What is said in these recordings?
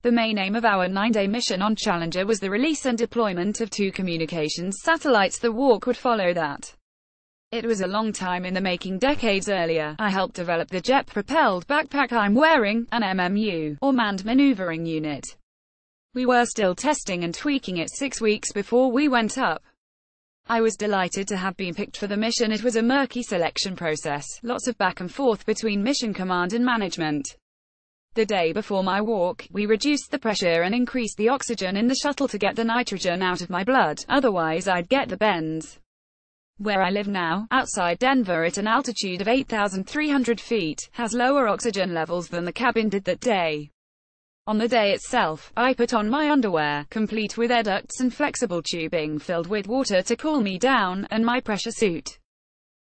The main aim of our 9-day mission on Challenger was the release and deployment of 2 communications satellites. The walk would follow that. It was a long time in the making. Decades earlier, I helped develop the jet-propelled backpack I'm wearing, an MMU, or Manned Maneuvering Unit. We were still testing and tweaking it 6 weeks before we went up. I was delighted to have been picked for the mission. It was a murky selection process, lots of back and forth between mission command and management. The day before my walk, we reduced the pressure and increased the oxygen in the shuttle to get the nitrogen out of my blood, otherwise I'd get the bends. Where I live now, outside Denver at an altitude of 8,300 feet, has lower oxygen levels than the cabin did that day. On the day itself, I put on my underwear, complete with air ducts and flexible tubing filled with water to cool me down, and my pressure suit.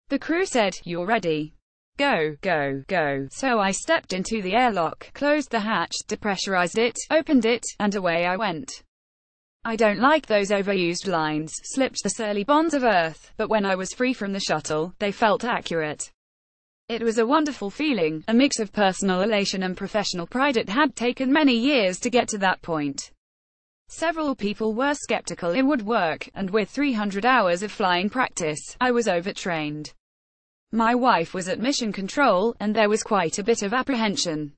The crew said, "You're ready. Go, go, go." So I stepped into the airlock, closed the hatch, depressurized it, opened it, and away I went. I don't like those overused lines, slipped the surly bonds of Earth, but when I was free from the shuttle, they felt accurate. It was a wonderful feeling, a mix of personal elation and professional pride. It had taken many years to get to that point. Several people were skeptical it would work, and with 300 hours of flying practice, I was overtrained. My wife was at mission control, and there was quite a bit of apprehension.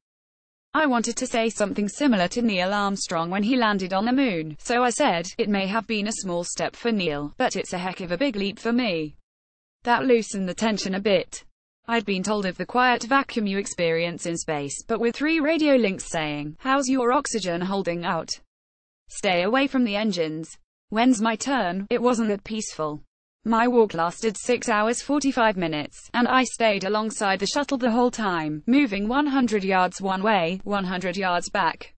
I wanted to say something similar to Neil Armstrong when he landed on the moon, so I said, "It may have been a small step for Neil, but it's a heck of a big leap for me." That loosened the tension a bit. I'd been told of the quiet vacuum you experience in space, but with 3 radio links saying, "How's your oxygen holding out? Stay away from the engines. When's my turn?" It wasn't that peaceful. My walk lasted 6 hours 45 minutes, and I stayed alongside the shuttle the whole time, moving 100 yards one way, 100 yards back.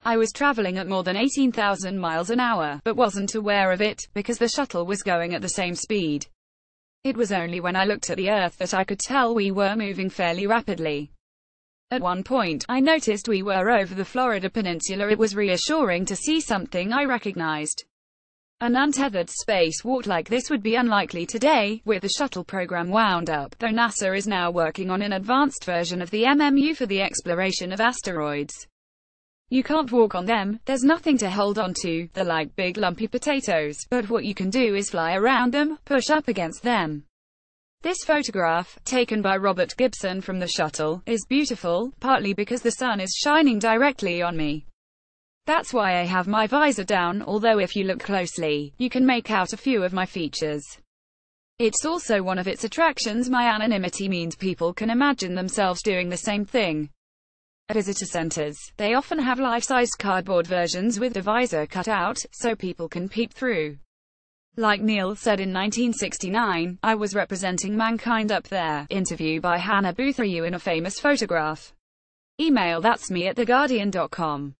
I was traveling at more than 18,000 miles an hour, but wasn't aware of it, because the shuttle was going at the same speed. It was only when I looked at the Earth that I could tell we were moving fairly rapidly. At one point, I noticed we were over the Florida Peninsula. It was reassuring to see something I recognized. An untethered space walk like this would be unlikely today, with the shuttle program wound up, though NASA is now working on an advanced version of the MMU for the exploration of asteroids. You can't walk on them, there's nothing to hold on to, they're like big lumpy potatoes, but what you can do is fly around them, push up against them. This photograph, taken by Robert Gibson from the shuttle, is beautiful, partly because the sun is shining directly on me. That's why I have my visor down, although if you look closely, you can make out a few of my features. It's also one of its attractions. My anonymity means people can imagine themselves doing the same thing. At visitor centers, they often have life-sized cardboard versions with the visor cut out, so people can peep through. Like Neil said in 1969, "I was representing mankind up there." Interview by Hannah Booth. Are you in a famous photograph? Email that's me@theguardian.com.